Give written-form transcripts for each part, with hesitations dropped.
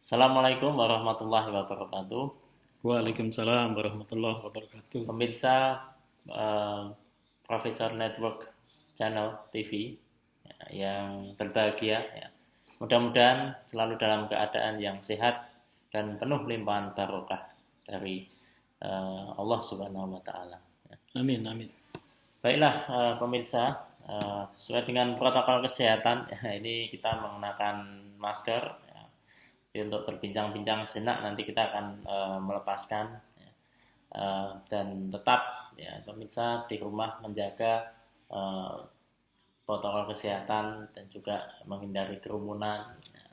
Assalamualaikum warahmatullahi wabarakatuh. Waalaikumsalam warahmatullahi wabarakatuh. Pemirsa eh, Profesor Network Channel TV yang berbahagia, ya. Mudah-mudahan selalu dalam keadaan yang sehat dan penuh limpahan barokah dari Allah Subhanahu wa taala. Amin, amin. Baiklah, pemirsa, sesuai dengan protokol kesehatan, ya, ini kita mengenakan masker, ya. Jadi untuk berbincang-bincang sejenak nanti kita akan melepaskan, ya. Dan tetap, ya, pemirsa di rumah menjaga uh, protokol kesehatan dan juga menghindari kerumunan, ya.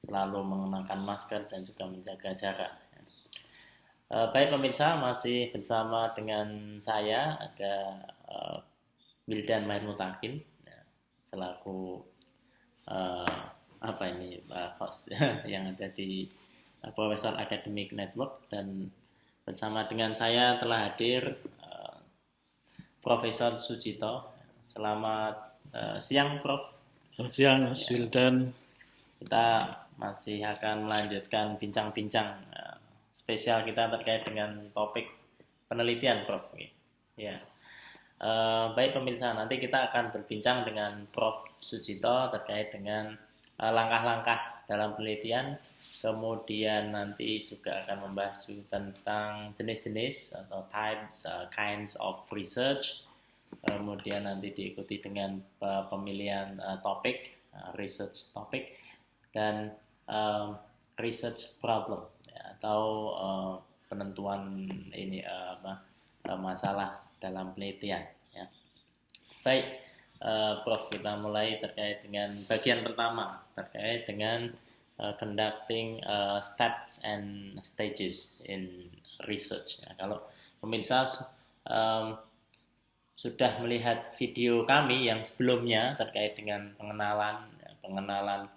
Selalu mengenakan masker dan juga menjaga jarak. Baik pemirsa, masih bersama dengan saya ada Wildan Main Mutakin, ya, selaku uh, apa ini host yang ada di Profesor Academic Network, dan bersama dengan saya telah hadir Profesor Sujito. Selamat siang, Prof. Selamat siang, Mas Ya, Wildan. kita masih akan melanjutkan bincang-bincang spesial kita terkait dengan topik penelitian, Prof. Ya. Baik pemirsa, nanti kita akan berbincang dengan Prof. Sujito terkait dengan langkah-langkah dalam penelitian, kemudian nanti juga akan membahas tentang jenis-jenis atau types, kinds of research, kemudian nanti diikuti dengan pemilihan topik, research topik, dan research problem, ya, atau penentuan ini masalah dalam penelitian, ya. Baik, Prof, kita mulai terkait dengan bagian pertama terkait dengan conducting steps and stages in research. Ya, kalau pemirsa sudah melihat video kami yang sebelumnya terkait dengan pengenalan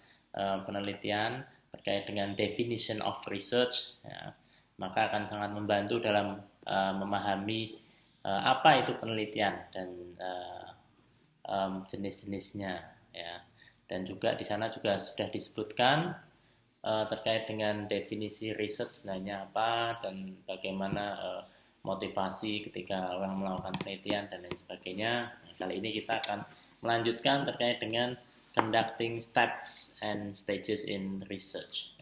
penelitian, terkait dengan definition of research, ya, maka akan sangat membantu dalam memahami apa itu penelitian dan jenis-jenisnya, ya. Dan juga di sana juga sudah disebutkan terkait dengan definisi research sebenarnya apa dan bagaimana motivasi ketika orang melakukan penelitian dan lain sebagainya. Nah, kali ini kita akan melanjutkan terkait dengan conducting steps and stages in research.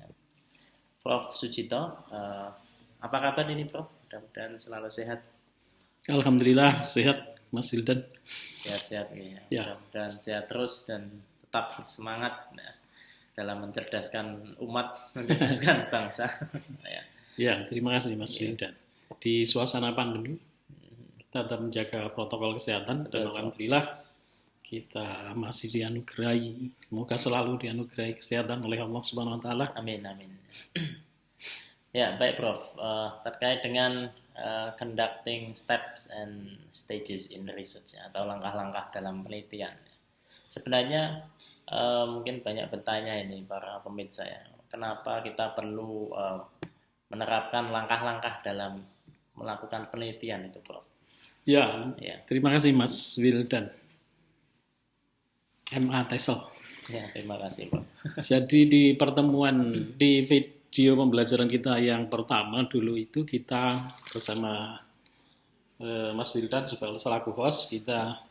Prof. Sujito, apa kabar ini, Prof? Mudah-mudahan selalu sehat. Alhamdulillah sehat, Mas Wildan. Sehat-sehat, ya. Ya. Mudah-mudahan sehat terus dan tetap semangat, ya, dalam mencerdaskan umat, mencerdaskan bangsa. Ya. Ya, terima kasih Mas Wildan. Di suasana pandemi, kita tetap menjaga protokol kesehatan. Dan alhamdulillah kita masih dianugerahi, semoga selalu dianugerahi kesehatan oleh Allah Subhanahu wa taala. Amin, amin. Ya, baik Prof. Terkait dengan conducting steps and stages in research, ya, atau langkah-langkah dalam penelitian. Sebenarnya mungkin banyak bertanya ini para pemirsa, ya, kenapa kita perlu menerapkan langkah-langkah dalam melakukan penelitian itu, Prof? Ya, terima kasih Mas Wildan. MA Tesel. Ya, terima kasih, Prof. Jadi di pertemuan di video pembelajaran kita yang pertama dulu itu kita bersama Mas Wildan sebagai selaku host, kita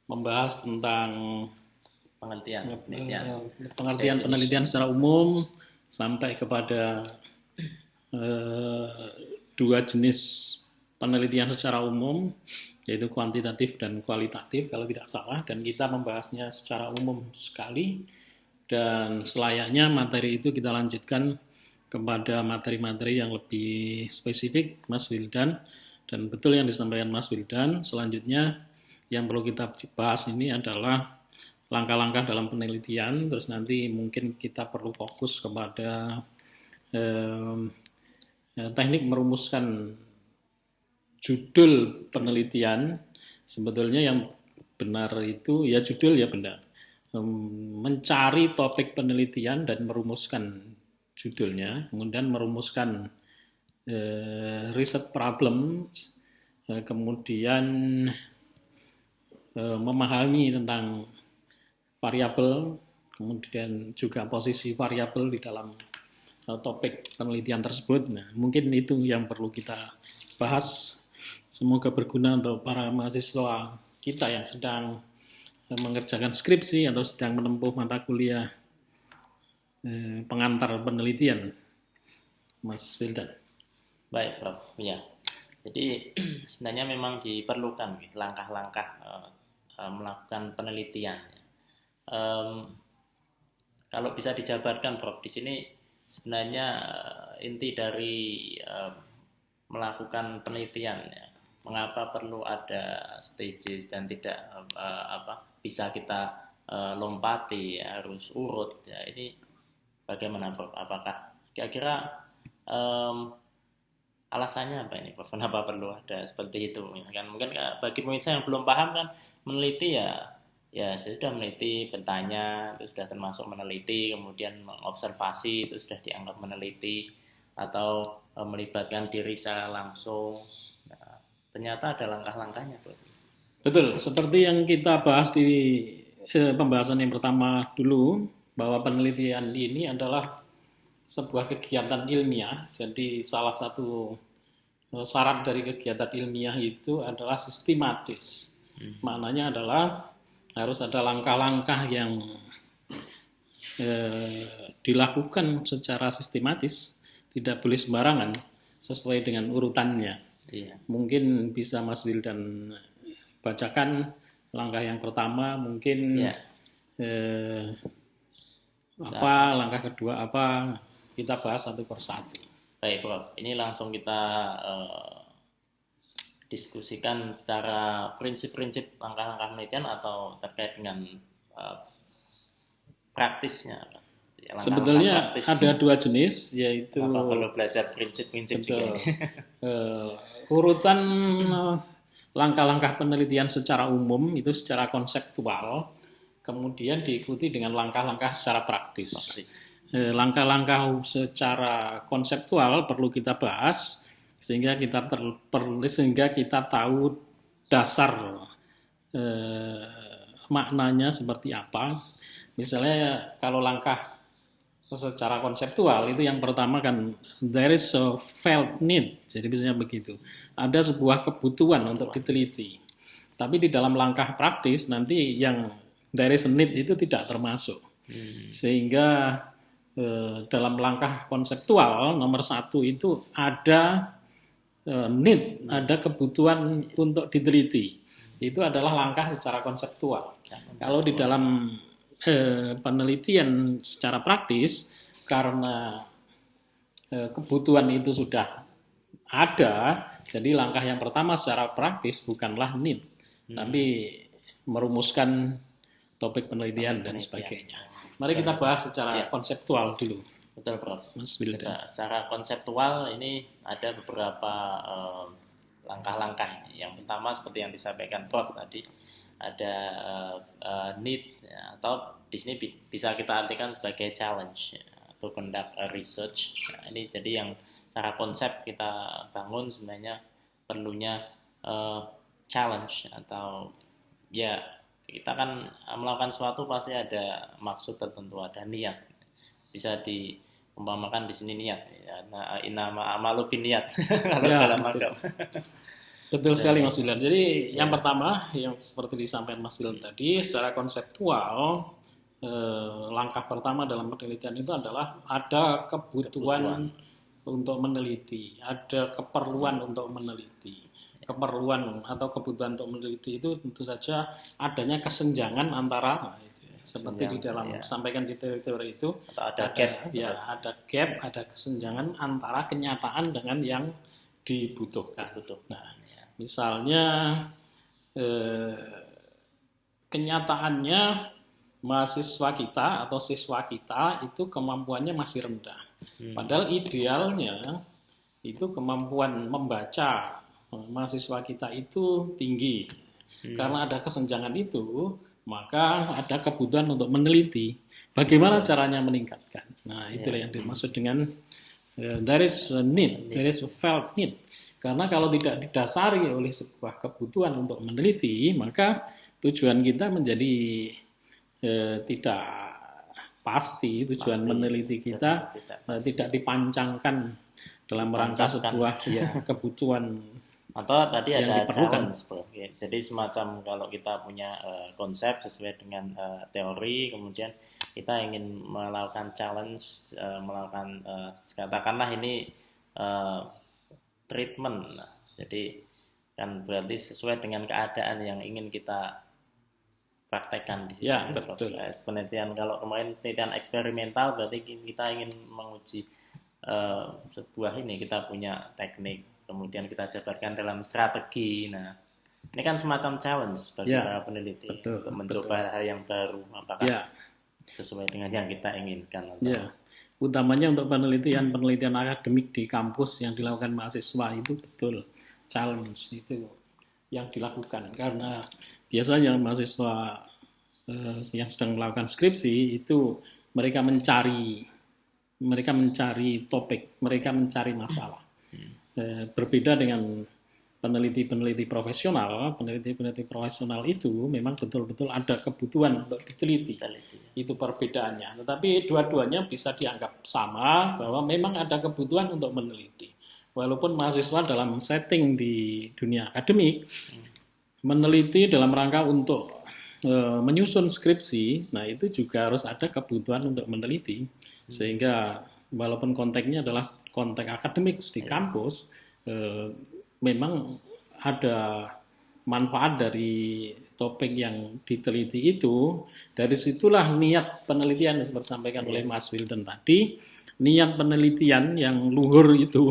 membahas tentang pengertian penelitian secara umum sampai kepada dua jenis penelitian secara umum, yaitu kuantitatif dan kualitatif kalau tidak salah, dan kita membahasnya secara umum sekali, dan selayaknya materi itu kita lanjutkan kepada materi-materi yang lebih spesifik, Mas Wildan. Dan betul yang disampaikan Mas Wildan, selanjutnya yang perlu kita bahas ini adalah langkah-langkah dalam penelitian, terus nanti mungkin kita perlu fokus kepada teknik merumuskan judul penelitian. Sebetulnya yang benar itu ya judul, ya benar, mencari topik penelitian dan merumuskan judulnya, kemudian merumuskan riset problem, kemudian memahami tentang variabel, kemudian juga posisi variabel di dalam topik penelitian tersebut. Nah, mungkin itu yang perlu kita bahas. Semoga berguna untuk para mahasiswa kita yang sedang mengerjakan skripsi atau sedang menempuh mata kuliah pengantar penelitian, Mas Wildan. Baik, Prof. Ya. Jadi sebenarnya memang diperlukan langkah-langkah melakukan penelitian. Kalau bisa dijabarkan, Prof, di sini sebenarnya inti dari melakukan penelitian, ya. Mengapa perlu ada stages dan tidak bisa kita lompati, harus urut. Ya, ini bagaimana, Prof? Apakah kira-kira alasannya apa ini, Prof? Kenapa perlu ada seperti itu? Kan mungkin bagi pemirsa yang belum paham kan, meneliti ya sudah meneliti, bertanya itu sudah termasuk meneliti, kemudian mengobservasi itu sudah dianggap meneliti, atau melibatkan diri secara langsung. Nah, ternyata ada langkah-langkahnya, Prof. Betul, seperti yang kita bahas di pembahasan yang pertama dulu, bahwa penelitian ini adalah sebuah kegiatan ilmiah. Jadi salah satu syarat dari kegiatan ilmiah itu adalah sistematis. Maknanya adalah harus ada langkah-langkah yang dilakukan secara sistematis, tidak boleh sembarangan, sesuai dengan urutannya. Iya. Mungkin bisa Mas Wildan bacakan langkah yang pertama, mungkin langkah kedua apa, kita bahas satu persatu. Baik, Prof. Ini langsung kita diskusikan secara prinsip-prinsip langkah-langkah penelitian atau terkait dengan praktisnya. Sebetulnya praktis. Ada dua jenis, yaitu perlu belajar prinsip-prinsip juga ini. Urutan langkah-langkah penelitian secara umum itu secara konseptual, kemudian diikuti dengan langkah-langkah secara praktis. Langkah-langkah secara konseptual perlu kita bahas sehingga kita tahu dasar maknanya seperti apa. Misalnya kalau langkah secara konseptual itu yang pertama kan there is a felt need, jadi biasanya begitu. Ada sebuah kebutuhan untuk diteliti. Tapi di dalam langkah praktis nanti yang there is a need itu tidak termasuk. Sehingga dalam langkah konseptual nomor 1 itu ada need, ada kebutuhan untuk diteliti. Itu adalah langkah secara konseptual. Kalau di dalam penelitian secara praktis, karena kebutuhan itu sudah ada, jadi langkah yang pertama secara praktis bukanlah need, tapi merumuskan topik penelitian dan sebagainya. Mari kita bahas secara konseptual dulu. Betul, Prof. Mas Wildan. Secara konseptual ini ada beberapa langkah-langkah. Yang pertama seperti yang disampaikan Prof tadi, ada need, ya, atau di sini bisa kita artikan sebagai challenge, ya, atau conduct research. Nah, ini jadi yang secara konsep kita bangun sebenarnya perlunya challenge, atau ya kita kan melakukan sesuatu pasti ada maksud tertentu, ada niat. Bisa diumpamakan di sini niat, ya, inama amalu binniat kalau dalam agama. Betul sekali Mas Wildan. Jadi yang pertama yang seperti disampaikan Mas Wildan tadi, secara konseptual langkah pertama dalam penelitian itu adalah ada kebutuhan untuk meneliti, ada keperluan untuk meneliti. Keperluan atau kebutuhan untuk meneliti itu tentu saja adanya kesenjangan antara seperti di dalam sampaikan di teori itu, ada gap, ada gap, ada kesenjangan antara kenyataan dengan yang dibutuhkan. Nah, misalnya kenyataannya mahasiswa kita atau siswa kita itu kemampuannya masih rendah. Padahal idealnya itu kemampuan membaca mahasiswa kita itu tinggi. Karena ada kesenjangan itu, maka ada kebutuhan untuk meneliti bagaimana caranya meningkatkan. Nah, itulah yang dimaksud dengan there is a need, there is a felt need. Karena kalau tidak didasari oleh sebuah kebutuhan untuk meneliti, maka tujuan kita menjadi tidak pasti tujuan Pasti. meneliti kita tidak dipancangkan dalam rangka sebuah kebutuhan atau tadi yang ada diperlukan. challenge, Bro. Ya, jadi semacam kalau kita punya konsep sesuai dengan teori, kemudian kita ingin melakukan challenge, melakukan katakanlah ini treatment. Nah, jadi kan berarti sesuai dengan keadaan yang ingin kita praktekkan di situ. Ya, betul. Penelitian, kalau kemarin penelitian eksperimental berarti kita ingin menguji sebuah ini, kita punya teknik, kemudian kita jabarkan dalam strategi. Nah, ini kan semacam challenge bagi para peneliti untuk mencoba hal yang baru, apakah sesuai dengan yang kita inginkan atau utamanya untuk penelitian akademik di kampus yang dilakukan mahasiswa itu betul challenge itu yang dilakukan, karena biasanya mahasiswa yang sedang melakukan skripsi itu mereka mencari topik, mereka mencari masalah. Berbeda dengan peneliti profesional itu memang betul-betul ada kebutuhan untuk diteliti. Itu perbedaannya. Tetapi dua-duanya bisa dianggap sama, bahwa memang ada kebutuhan untuk meneliti. Walaupun mahasiswa dalam setting di dunia akademik meneliti dalam rangka untuk menyusun skripsi, nah itu juga harus ada kebutuhan untuk meneliti, sehingga walaupun konteksnya adalah konteks akademik di kampus, memang ada manfaat dari topik yang diteliti itu. Dari situlah niat penelitian yang disampaikan oleh Mas Wildan tadi, niat penelitian yang luhur itu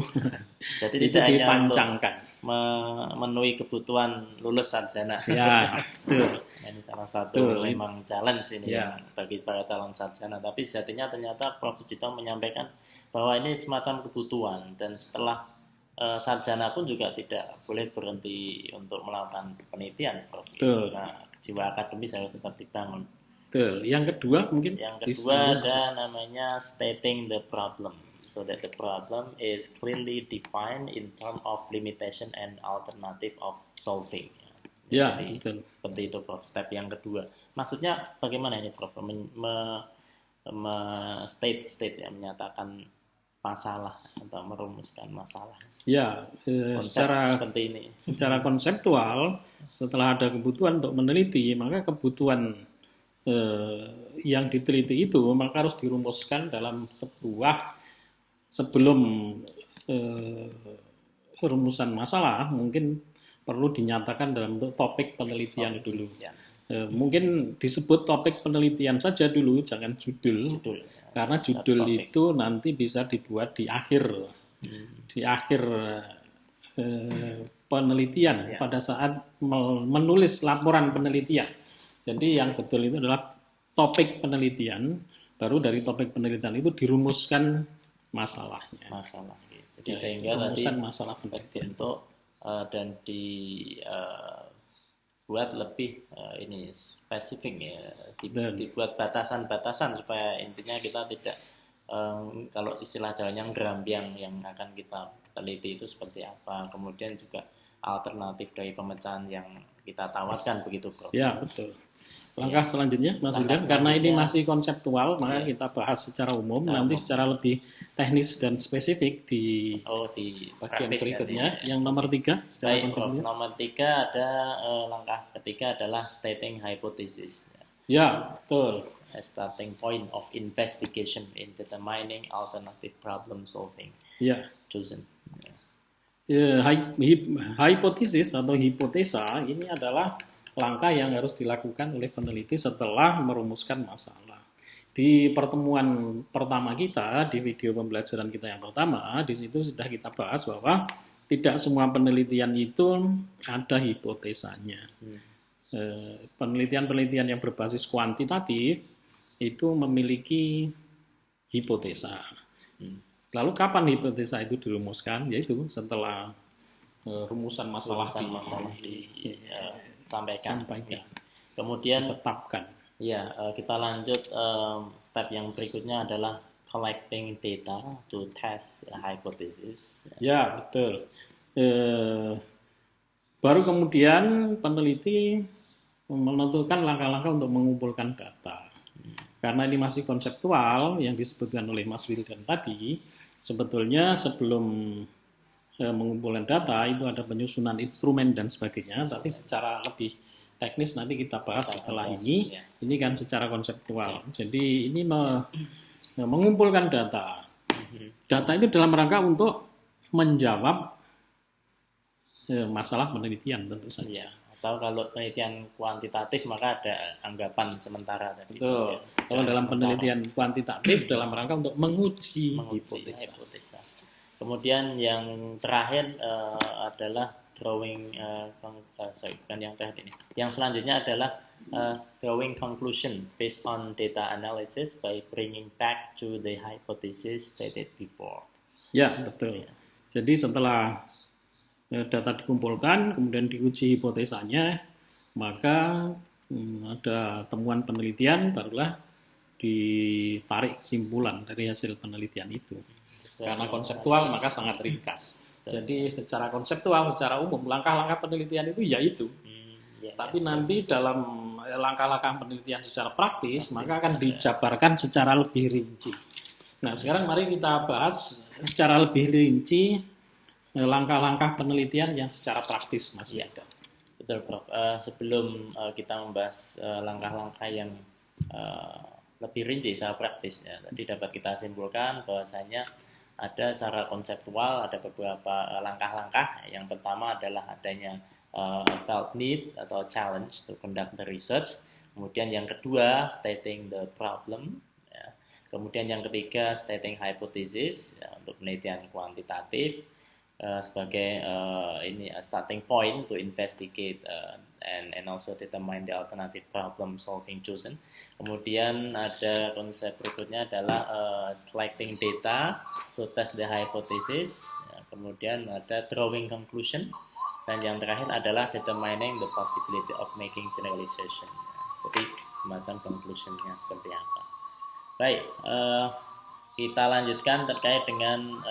jadi itu dipancangkan, memenuhi kebutuhan lulus sarjana. Ya, betul. Ini salah satu memang challenge ini bagi para calon sarjana. Tapi sejatinya ternyata Prof. Sujito menyampaikan bahwa ini semacam kebutuhan, dan setelah sarjana pun juga tidak boleh berhenti untuk melakukan penelitian, Prof. Nah, jiwa akademis harus tetap dibangun. Betul. Yang kedua mungkin? Yang kedua ada namanya stating the problem, so that the problem is clearly defined in terms of limitation and alternative of solving. Ya, jadi, betul. Seperti itu, Prof. Step yang kedua. Maksudnya bagaimana ini, Prof? State ya, menyatakan masalah atau merumuskan masalah. Ya, secara konseptual, setelah ada kebutuhan untuk meneliti, maka kebutuhan yang diteliti itu maka harus dirumuskan dalam sebelum rumusan masalah mungkin perlu dinyatakan dalam bentuk topik penelitian dulu. Mungkin disebut topik penelitian saja dulu, jangan judul. Karena judul itu nanti bisa dibuat di akhir penelitian, pada saat menulis laporan penelitian. Jadi yang betul itu adalah topik penelitian, baru dari topik penelitian itu dirumuskan masalahnya. Jadi sehingga rumusan masalah penelitian bentuk dan dibuat lebih ini spesifik ya, dibuat batasan-batasan supaya intinya kita tidak kalau istilah Jawanya gerambiang yang akan kita teliti itu seperti apa, kemudian juga alternatif dari pemecahan yang kita tawarkan, begitu, Prof. Ya, betul. Langkah selanjutnya, Mas Wildan, karena ini masih konseptual, maka kita bahas secara umum, nanti secara lebih teknis dan spesifik di bagian berikutnya. Yang nomor 3, secara konsepnya. Nomor 3 ada langkah ketiga adalah stating hypothesis. Ya, betul. A starting point of investigation in determining alternative problem solving. Ya. Chosen. Hipotesis atau hipotesa ini adalah langkah yang harus dilakukan oleh peneliti setelah merumuskan masalah. Di pertemuan pertama kita, di video pembelajaran kita yang pertama, di situ sudah kita bahas bahwa tidak semua penelitian itu ada hipotesanya. Penelitian-penelitian yang berbasis kuantitatif itu memiliki hipotesa. Lalu kapan hipotesa itu dirumuskan? Yaitu setelah rumusan masalah sampaikan. Kemudian tetapkan. Ya, kita lanjut step yang berikutnya adalah collecting data to test hypothesis. Ya, betul. Baru kemudian peneliti menentukan langkah-langkah untuk mengumpulkan data. karena ini masih konseptual yang disebutkan oleh Mas Wildan tadi, sebetulnya sebelum mengumpulkan data itu ada penyusunan instrumen dan sebagainya, tapi secara lebih teknis nanti kita bahas setelah ini. Ya. Ini kan secara konseptual. Jadi ini mengumpulkan data. Data itu dalam rangka untuk menjawab masalah penelitian tentu saja. Ya. Atau kalau penelitian kuantitatif maka ada anggapan sementara tadi. Betul. Kalau dalam penelitian kuantitatif dalam rangka untuk menguji hipotesa. Kemudian yang terakhir adalah drawing bukan yang terakhir ini. Yang selanjutnya adalah drawing conclusion based on data analysis by bringing back to the hypothesis stated before. Ya, betul. Jadi setelah data dikumpulkan, kemudian diuji hipotesanya, maka ada temuan penelitian, barulah ditarik kesimpulan dari hasil penelitian itu. Karena konseptual maka sangat ringkas. Jadi secara konseptual, secara umum, langkah-langkah penelitian itu yaitu. Tapi nanti dalam langkah-langkah penelitian secara praktis, maka akan dijabarkan secara lebih rinci. Nah, sekarang mari kita bahas secara lebih rinci langkah-langkah penelitian yang secara praktis, Mas Wildan. Betul, Prof. Sebelum kita membahas langkah-langkah yang lebih rinci secara praktis, ya, tadi dapat kita simpulkan bahwasanya ada secara konseptual ada beberapa langkah-langkah. Yang pertama adalah adanya felt need atau challenge to conduct the research. Kemudian yang kedua, stating the problem. Ya. Kemudian yang ketiga, stating hypothesis ya, untuk penelitian kuantitatif. Sebagai ini starting point to investigate and also determine the alternative problem solving chosen. Kemudian ada konsep berikutnya adalah collecting data to test the hypothesis. Kemudian ada drawing conclusion, dan yang terakhir adalah determining the possibility of making generalization. Jadi semacam conclusionnya seperti apa. Baik, kita lanjutkan terkait dengan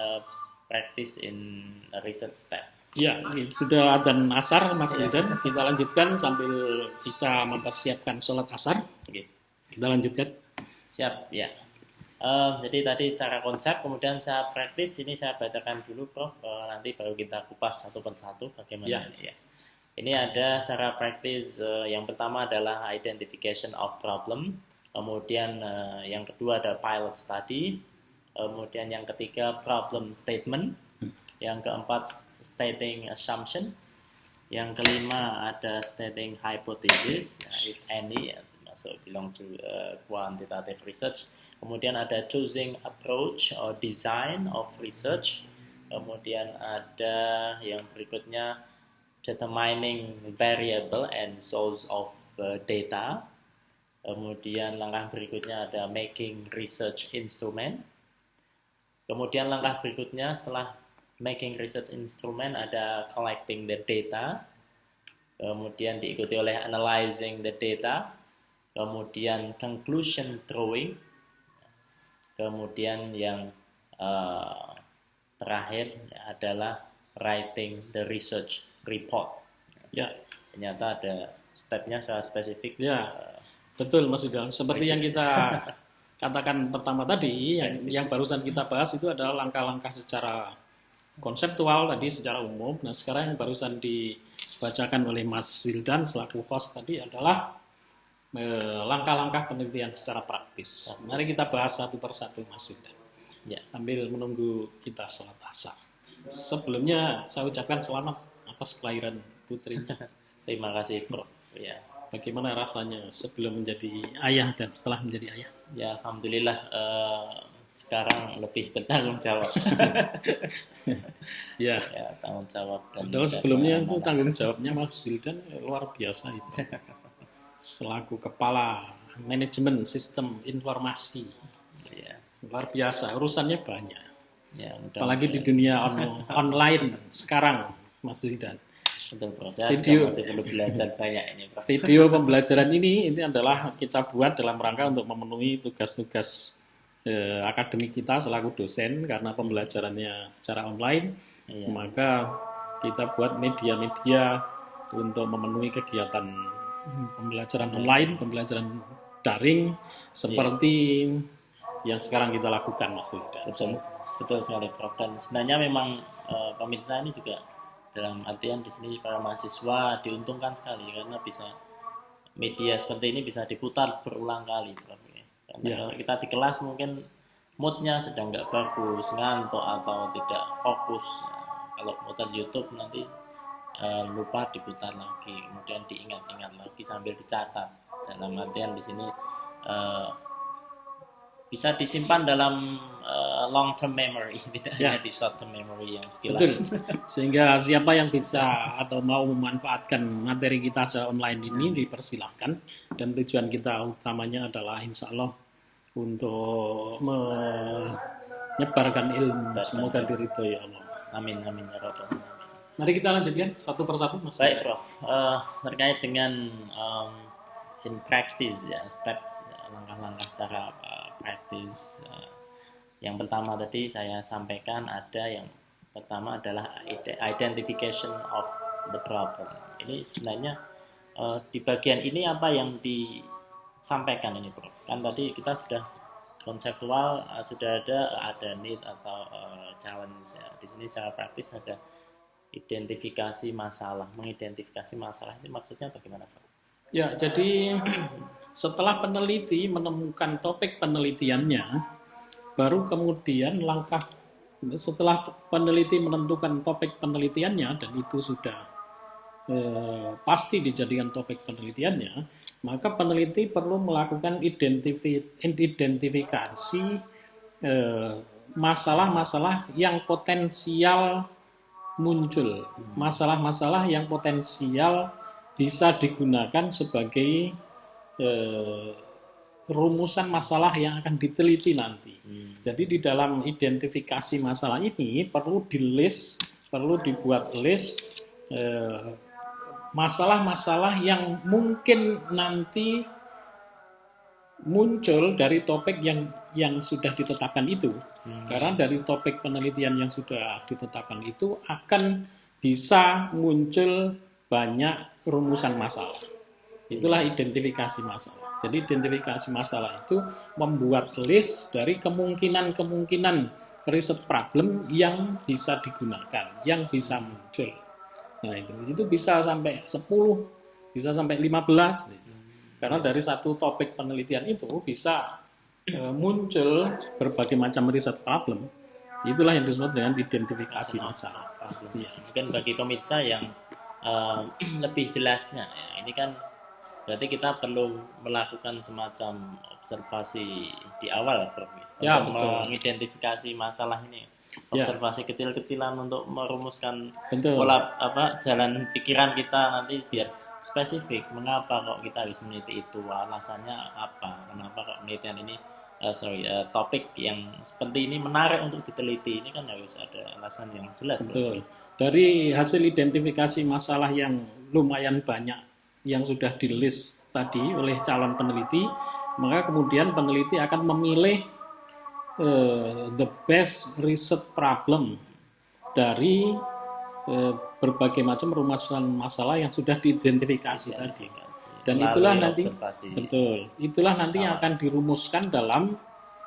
practice in research step. Ya, sudah adzan asar, Mas Wildan. Kita lanjutkan sambil kita mempersiapkan sholat asar. Oke. Kita lanjutkan. Siap, ya. Jadi tadi secara konsep, kemudian secara praktis ini saya bacakan dulu, Prof. Nanti baru kita kupas satu persatu bagaimana. Ya. Ini ada secara praktis. Yang pertama adalah identification of problem. Kemudian yang kedua ada pilot study. Kemudian yang ketiga problem statement, yang keempat stating assumption, yang kelima ada stating hypothesis, if any, masuk belong to quantitative research. Kemudian ada choosing approach or design of research. Kemudian ada yang berikutnya determining variable and source of data. Kemudian langkah berikutnya ada making research instrument. Kemudian langkah berikutnya setelah making research instrument ada collecting the data, kemudian diikuti oleh analyzing the data, kemudian conclusion drawing, kemudian yang terakhir adalah writing the research report. Ya, ternyata ada stepnya secara spesifik. Ya, betul Mas Wildan. Seperti yang kita katakan pertama tadi, yang barusan kita bahas itu adalah langkah-langkah secara konseptual tadi, secara umum. Nah, sekarang yang barusan dibacakan oleh Mas Wildan selaku host tadi adalah langkah-langkah penelitian secara praktis. Mari kita bahas satu persatu, Mas Wildan. Ya, sambil menunggu kita sholat asar. Sebelumnya saya ucapkan selamat atas kelahiran putrinya. Terima kasih, Prof. Ya. Bagaimana rasanya sebelum menjadi ayah dan setelah menjadi ayah? Ya, alhamdulillah sekarang lebih bertanggung jawab. Ya, tanggung jawab. Padahal sebelumnya itu tanggung jawabnya Mas Wildan luar biasa itu. Selaku kepala manajemen sistem informasi. Ya. Luar biasa, urusannya banyak. Ya, apalagi di dunia online sekarang, Mas Wildan. Betul, Prof. Video masih perlu belajar banyak ini, Prof. Video pembelajaran ini adalah kita buat dalam rangka untuk memenuhi tugas-tugas akademik kita selaku dosen, karena pembelajarannya secara online. Iya. Maka kita buat media-media untuk memenuhi kegiatan pembelajaran online, pembelajaran daring seperti yang sekarang kita lakukan, Mas Wildan. Betul sekali, Prof. Dan sebenarnya memang pemirsa ini juga dalam artian di sini para mahasiswa diuntungkan sekali karena bisa media seperti ini bisa diputar berulang kali, Prof. Karena kalau kita di kelas mungkin moodnya sedang nggak bagus, ngantuk atau tidak fokus. Kalau putar YouTube nanti lupa diputar lagi, kemudian diingat-ingat lagi sambil dicatat. Dalam artian di sini bisa disimpan dalam long term memory, tidak hanya di short term memory yang sekilas. Betul. Sehingga siapa yang bisa atau mau memanfaatkan materi kita secara online ini dipersilahkan, dan tujuan kita utamanya adalah insya Allah untuk menyebarkan ilmu. Semoga diridhoi Allah. Amin amin ya Rabbal alamin. Mari kita lanjutkan satu persatu, Mas. Baik, Prof. Terkait dengan in practice ya, steps langkah-langkah secara praktis. Yang pertama tadi saya sampaikan ada yang pertama adalah identification of the problem. Ini sebenarnya di bagian ini apa yang disampaikan ini, Prof? Kan tadi kita sudah konseptual, sudah ada need atau challenge ya. Di sini secara praktis ada identifikasi masalah, mengidentifikasi masalah ini maksudnya bagaimana, Pak? Ya, jadi setelah peneliti menemukan topik penelitiannya, baru kemudian langkah setelah peneliti menentukan topik penelitiannya dan itu sudah pasti dijadikan topik penelitiannya, maka peneliti perlu melakukan identifikasi masalah-masalah yang potensial muncul, masalah-masalah yang potensial bisa digunakan sebagai rumusan masalah yang akan diteliti nanti. Jadi di dalam identifikasi masalah ini perlu dibuat list masalah-masalah yang mungkin nanti muncul dari topik yang sudah ditetapkan itu. Karena dari topik penelitian yang sudah ditetapkan itu akan bisa muncul banyak rumusan masalah. Itulah identifikasi masalah. Jadi identifikasi masalah itu membuat list dari kemungkinan-kemungkinan riset problem yang bisa digunakan, yang bisa muncul. Nah, itu bisa sampai 10, bisa sampai 15. Karena dari satu topik penelitian itu bisa muncul berbagai macam riset problem. Itulah yang disebut dengan identifikasi masalah. Ya. Mungkin bagi pemirsa yang lebih jelasnya, ya, ini kan berarti kita perlu melakukan semacam observasi di awal, Prof. Ya, untuk betul. mengidentifikasi masalah ini. Observasi kecil-kecilan untuk merumuskan Betul. jalan pikiran kita nanti biar spesifik. Mengapa kok kita harus meneliti itu? Alasannya apa? Kenapa kok penelitian ini topik yang seperti ini menarik untuk diteliti? Ini kan harus ada alasan yang jelas. Betul. Dari hasil identifikasi masalah yang lumayan banyak yang sudah di list tadi oleh calon peneliti, maka kemudian peneliti akan memilih the best research problem dari berbagai macam rumusan masalah yang sudah diidentifikasi tadi. Dan itulah nanti yang akan dirumuskan dalam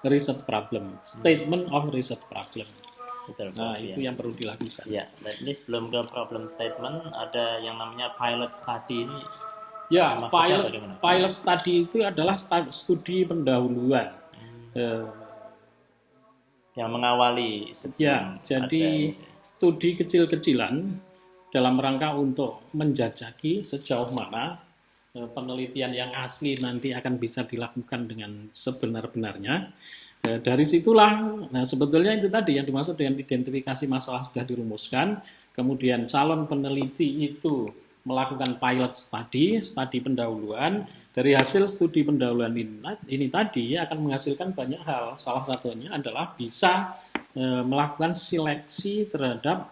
research problem, statement of research problem. Betul, nah, itu yang perlu dilakukan. Ya, dan ini sebelum ke problem statement ada yang namanya pilot study ini. Ya, pilot study itu adalah studi pendahuluan. Yang mengawali. Ya, jadi studi kecil-kecilan dalam rangka untuk menjajaki sejauh mana penelitian yang asli nanti akan bisa dilakukan dengan sebenar-benarnya. Dari situlah, nah sebetulnya itu tadi yang dimaksud dengan identifikasi masalah sudah dirumuskan, kemudian calon peneliti itu melakukan pilot study pendahuluan. Dari hasil studi pendahuluan ini tadi akan menghasilkan banyak hal. Salah satunya adalah bisa melakukan seleksi terhadap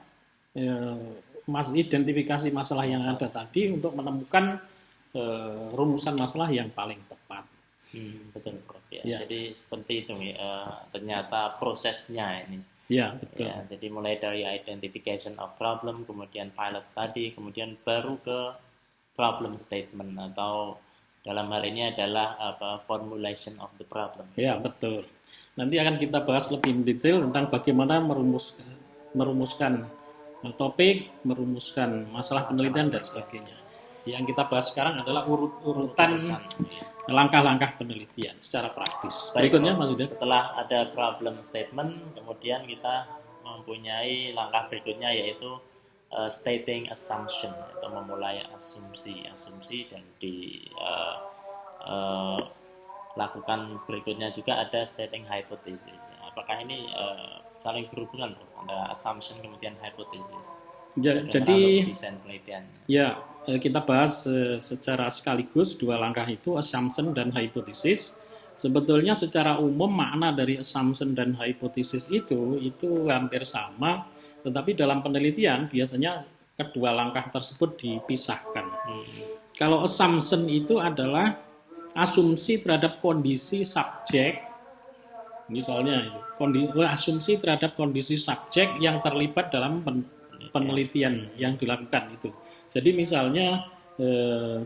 identifikasi masalah yang ada tadi untuk menemukan rumusan masalah yang paling tepat. Betul, Prof. Ya. Jadi seperti itu ternyata prosesnya ini. Ya, betul. Ya, jadi mulai dari identification of problem, kemudian pilot study, kemudian baru ke problem statement atau Dalam hal ini adalah formulation of the problem. Ya, betul. Nanti akan kita bahas lebih detail tentang bagaimana merumuskan topik, merumuskan masalah penelitian dan sebagainya. Yang kita bahas sekarang adalah urutan langkah-langkah penelitian secara praktis. Berikutnya, Mas Yuda. Setelah ada problem statement, kemudian kita mempunyai langkah berikutnya yaitu stating assumption atau memulai asumsi dan lakukan berikutnya juga ada stating hypothesis. Apakah ini saling berhubungan, ada assumption kemudian hypothesis? Jadi desain penelitiannya. Ya, kita bahas secara sekaligus dua langkah itu, assumption dan hypothesis. Sebetulnya secara umum makna dari assumption dan hypothesis itu hampir sama, tetapi dalam penelitian biasanya kedua langkah tersebut dipisahkan. Kalau assumption itu adalah asumsi terhadap kondisi subjek, misalnya asumsi terhadap kondisi subjek yang terlibat dalam penelitian yang dilakukan itu. Jadi misalnya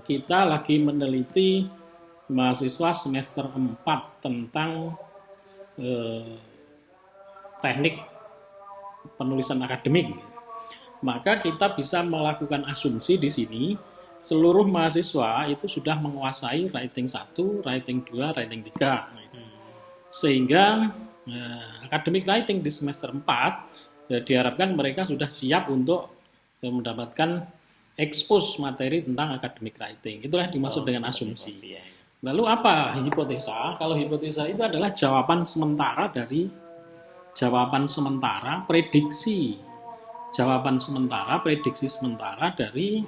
kita lagi meneliti mahasiswa semester 4 tentang teknik penulisan akademik. Maka kita bisa melakukan asumsi di sini seluruh mahasiswa itu sudah menguasai writing 1, writing 2, writing 3. Sehingga academic writing di semester 4 diharapkan mereka sudah siap untuk mendapatkan expose materi tentang academic writing. Itulah dimaksud dengan asumsi. Lalu apa hipotesa? Kalau hipotesa itu adalah jawaban sementara prediksi sementara dari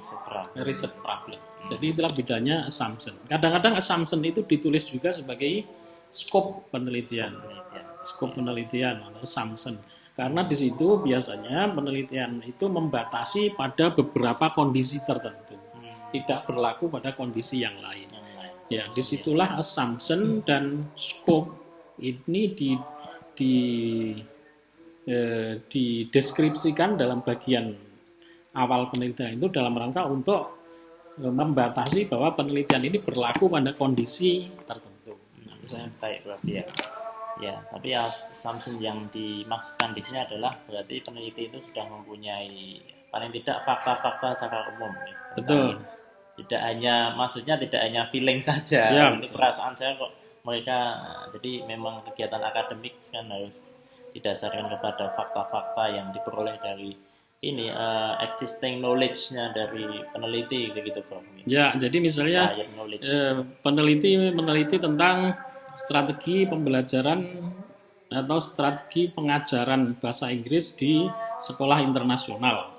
riset problem. Jadi itulah bedanya assumption. Kadang-kadang assumption itu ditulis juga sebagai scope penelitian atau assumption. Karena di situ biasanya penelitian itu membatasi pada beberapa kondisi tertentu, tidak berlaku pada kondisi yang lain. Ya, disitulah assumption dan scope ini dideskripsikan dalam bagian awal penelitian itu dalam rangka untuk membatasi bahwa penelitian ini berlaku pada kondisi tertentu. Baik, berarti ya, tapi assumption yang dimaksudkan di sini adalah berarti peneliti itu sudah mempunyai paling tidak fakta-fakta secara umum. Ya. Betul. Tidak hanya feeling saja. Ya, ini perasaan saya kok mereka. Jadi memang kegiatan akademik kan harus didasarkan kepada fakta-fakta yang diperoleh dari existing knowledge-nya dari peneliti begitu, Prof. Ya, jadi misalnya peneliti tentang strategi pembelajaran atau strategi pengajaran bahasa Inggris di sekolah internasional.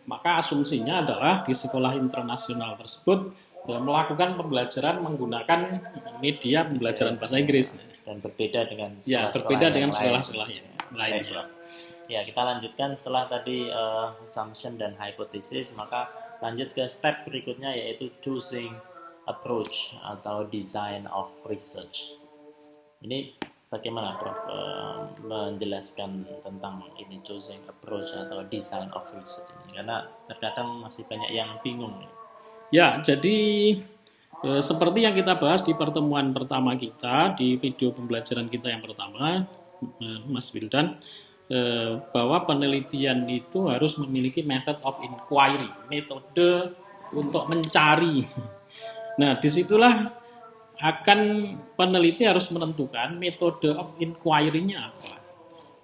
Maka asumsinya adalah di sekolah internasional tersebut melakukan pembelajaran menggunakan media pembelajaran bahasa Inggris dan berbeda dengan sekolah-sekolah yang lainnya. Ya, kita lanjutkan setelah tadi assumption dan hypothesis, maka lanjut ke step berikutnya yaitu choosing approach atau design of research. Ini bagaimana, Prof, menjelaskan tentang ini choosing approach atau design of research ini? Karena terkadang masih banyak yang bingung. Ya, jadi seperti yang kita bahas di pertemuan pertama kita, di video pembelajaran kita yang pertama, Mas Wildan, bahwa penelitian itu harus memiliki method of inquiry, metode untuk mencari. Nah, disitulah akan peneliti harus menentukan metode of inquiry-nya apa,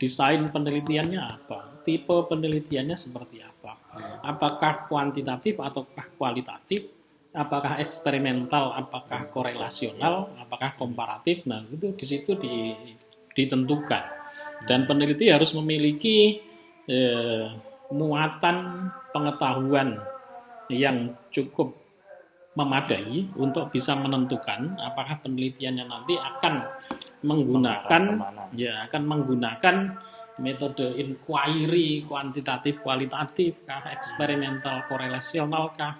desain penelitiannya apa, tipe penelitiannya seperti apa, apakah kuantitatif ataukah kualitatif, apakah eksperimental, apakah korelasional, apakah komparatif. Nah, itu di situ ditentukan, dan peneliti harus memiliki muatan pengetahuan yang cukup memadai untuk bisa menentukan apakah penelitiannya nanti akan menggunakan metode inquiry kuantitatif kualitatif kah, eksperimental korelasional kah,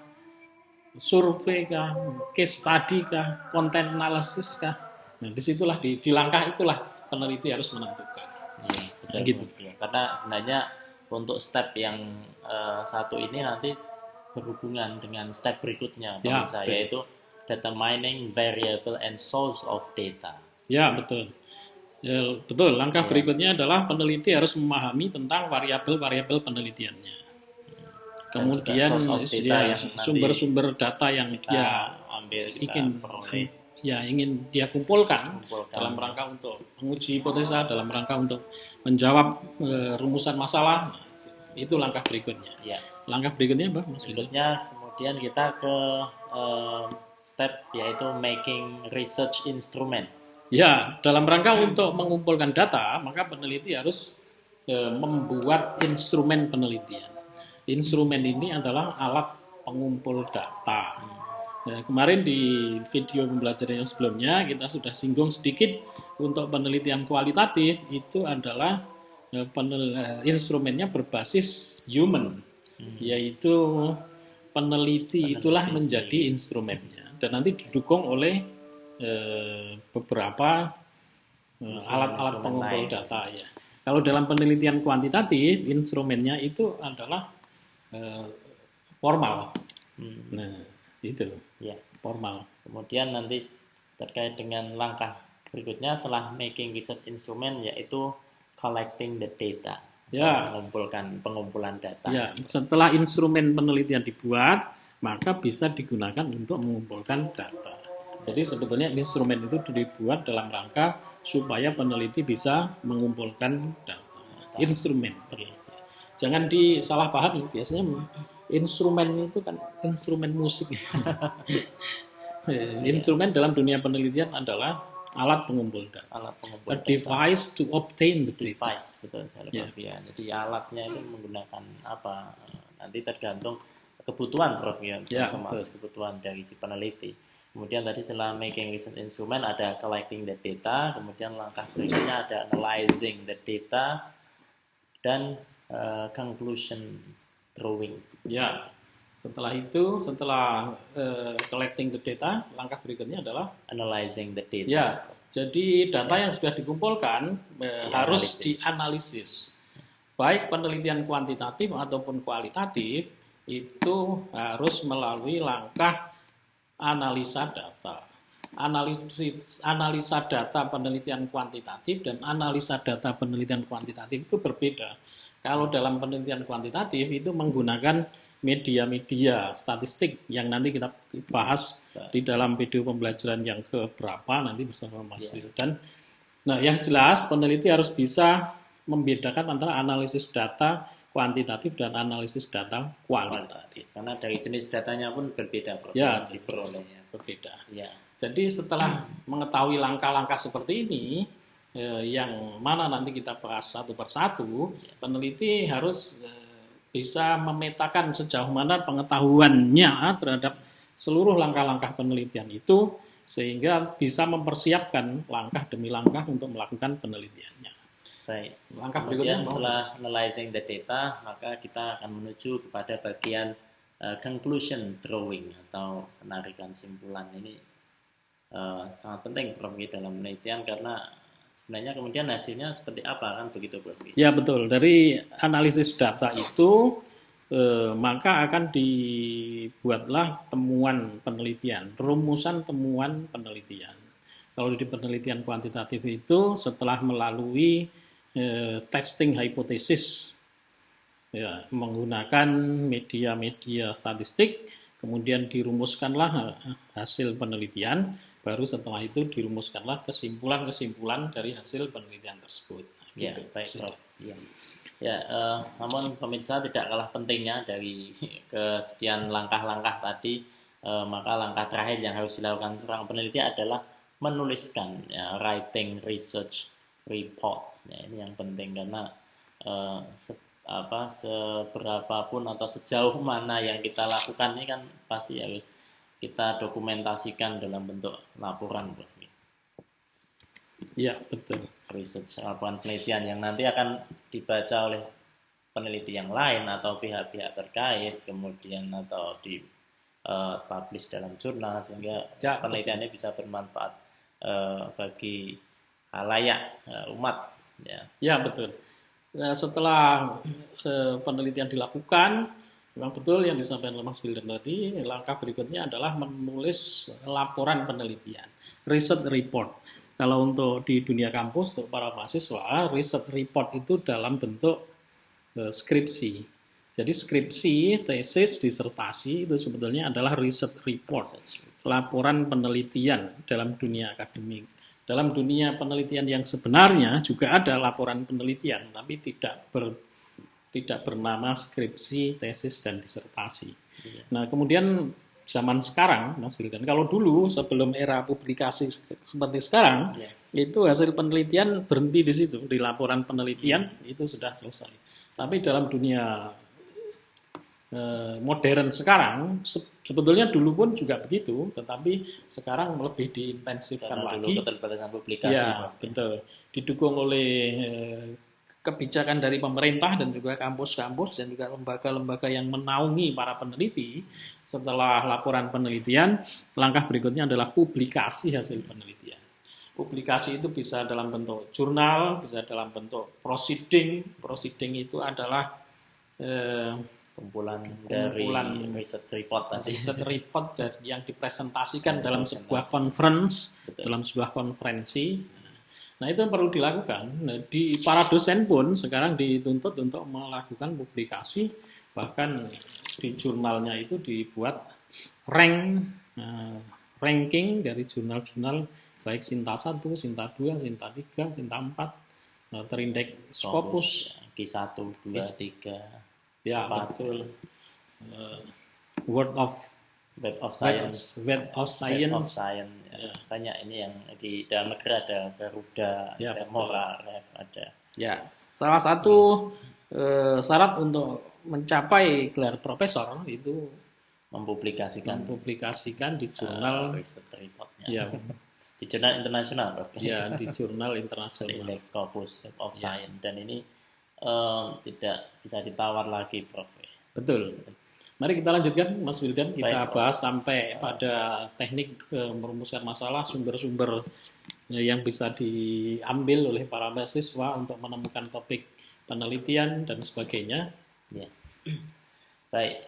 survei kah, case study kah, content analysis kah. Nah, disitulah di langkah itulah peneliti harus menentukan. Ya, gitu. Ya, karena sebenarnya untuk step yang satu ini nanti berhubungan dengan step berikutnya, yaitu determining variable and source of data. Ya, betul. Ya, betul. Langkah berikutnya adalah peneliti harus memahami tentang variabel-variabel penelitiannya. Kemudian sumber-sumber data yang dia ingin dia kumpulkan dalam rangka untuk menguji hipotesa, dalam rangka untuk menjawab rumusan masalah. Nah, itu langkah berikutnya. Ya. Langkah berikutnya apa? Berikutnya kemudian kita ke step yaitu making research instrument. Ya, dalam rangka untuk mengumpulkan data, maka peneliti harus membuat instrumen penelitian. Instrumen ini adalah alat pengumpul data. Nah, kemarin di video pembelajaran yang sebelumnya kita sudah singgung sedikit untuk penelitian kualitatif itu adalah instrumennya berbasis human, yaitu peneliti itulah menjadi instrumennya dan nanti didukung oleh beberapa alat-alat pengumpul data ya. Kalau dalam penelitian kuantitatif instrumennya itu adalah formal. Nah, itu ya, formal. Kemudian nanti terkait dengan langkah berikutnya setelah making research instrument yaitu collecting the data. Ya, pengumpulan data. Ya, setelah instrumen penelitian dibuat, maka bisa digunakan untuk mengumpulkan data. Jadi sebetulnya instrumen itu dibuat dalam rangka supaya peneliti bisa mengumpulkan data. Instrumen penelitian. Jangan disalahpahami, biasanya instrumen itu kan instrumen musik. Instrumen dalam dunia penelitian adalah alat pengumpul data. A device to obtain the data. Device, betul sekali. Ya. Jadi alatnya itu menggunakan apa? Nanti tergantung kebutuhan Prof. Kebutuhan dari si peneliti. Kemudian tadi setelah making research instrument ada collecting the data, kemudian langkah berikutnya ada analyzing the data dan conclusion drawing. Ya. Setelah itu, setelah collecting the data, langkah berikutnya adalah analyzing the data. Ya, jadi data yang sudah dikumpulkan harus dianalisis. Baik penelitian kuantitatif ataupun kualitatif itu harus melalui langkah analisa data. Analisa data penelitian kuantitatif dan analisa data penelitian kuantitatif itu berbeda. Kalau dalam penelitian kuantitatif itu menggunakan media-media statistik yang nanti kita bahas di dalam video pembelajaran yang keberapa nanti bersama Mas Wildan. Nah, yang jelas peneliti harus bisa membedakan antara analisis data kuantitatif dan analisis data kualitatif. Karena dari jenis datanya pun berbeda, Prof. Ya, diperolehnya berbeda. Ya. Jadi setelah mengetahui langkah-langkah seperti ini, yang mana nanti kita bahas satu persatu, peneliti harus bisa memetakan sejauh mana pengetahuannya terhadap seluruh langkah-langkah penelitian itu sehingga bisa mempersiapkan langkah demi langkah untuk melakukan penelitiannya. Baik. Langkah berikutnya setelah analyzing the data, maka kita akan menuju kepada bagian conclusion drawing atau penarikan simpulan. Ini sangat penting Prof dalam penelitian karena sebenarnya kemudian hasilnya seperti apa kan begitu Prof? Ya betul, dari analisis data itu maka akan dibuatlah temuan penelitian, rumusan temuan penelitian. Kalau di penelitian kuantitatif itu setelah melalui testing hipotesis ya, menggunakan media-media statistik, kemudian dirumuskanlah hasil penelitian. Baru setelah itu dirumuskanlah kesimpulan-kesimpulan dari hasil penelitian tersebut. Ya, gitu. Baik, Prof. Ya, namun pemirsa tidak kalah pentingnya dari kesekian langkah-langkah tadi, maka langkah terakhir yang harus dilakukan seorang peneliti adalah menuliskan, ya, writing research report. Ya, ini yang penting karena seberapapun atau sejauh mana yang kita lakukan ini kan pasti harus kita dokumentasikan dalam bentuk laporan, Prof. Iya, betul. Research, laporan penelitian yang nanti akan dibaca oleh peneliti yang lain atau pihak-pihak terkait, kemudian atau di publish dalam jurnal sehingga penelitiannya bisa bermanfaat bagi khalayak umat. Ya, betul. Nah, setelah penelitian dilakukan, Memang betul yang disampaikan oleh Mas Wildan tadi, langkah berikutnya adalah menulis laporan penelitian, research report. Kalau untuk di dunia kampus, untuk para mahasiswa, research report itu dalam bentuk skripsi. Jadi skripsi, tesis, disertasi itu sebetulnya adalah research report, laporan penelitian dalam dunia akademik. Dalam dunia penelitian yang sebenarnya juga ada laporan penelitian, tapi tidak bernama skripsi, tesis, dan disertasi. Nah, kemudian zaman sekarang, Mas Wildan, kalau dulu sebelum era publikasi seperti sekarang, itu hasil penelitian berhenti di situ, di laporan penelitian itu sudah selesai. Tapi dalam dunia modern sekarang, sebetulnya dulu pun juga begitu, tetapi sekarang lebih diintensifkan Karena lagi. dulu keterbatasan publikasi. Ya, betul. Didukung oleh kebijakan dari pemerintah dan juga kampus-kampus dan juga lembaga-lembaga yang menaungi para peneliti. Setelah laporan penelitian, langkah berikutnya adalah publikasi hasil penelitian. Publikasi itu bisa dalam bentuk jurnal, bisa dalam bentuk proceeding. Proceeding itu adalah kumpulan dari research report tadi. Research report yang dipresentasikan dalam sebuah conference, dalam sebuah konferensi. Nah, itu yang perlu dilakukan. Nah, di para dosen pun sekarang dituntut untuk melakukan publikasi, bahkan di jurnalnya itu dibuat ranking dari jurnal-jurnal baik Sinta 1, Sinta 2, Sinta 3, Sinta 4, terindeks Scopus, Q1, 2, 3. Ya, betul. Web of Science. Ya. Banyak ini yang di dalam negeri ada Garuda, ya, ada Mora, Ref, ada. Ya, salah satu syarat untuk mencapai gelar profesor itu mempublikasikan di jurnal research reportnya. Ya. Di jurnal internasional, Prof. Ya, di jurnal internasional. Index Scopus, Web of Science, dan ini tidak bisa ditawar lagi, Prof. Betul. Mari kita lanjutkan, Mas Wildan. Kita bahas sampai pada teknik merumuskan masalah, sumber-sumber yang bisa diambil oleh para mahasiswa untuk menemukan topik penelitian dan sebagainya. Ya. Baik.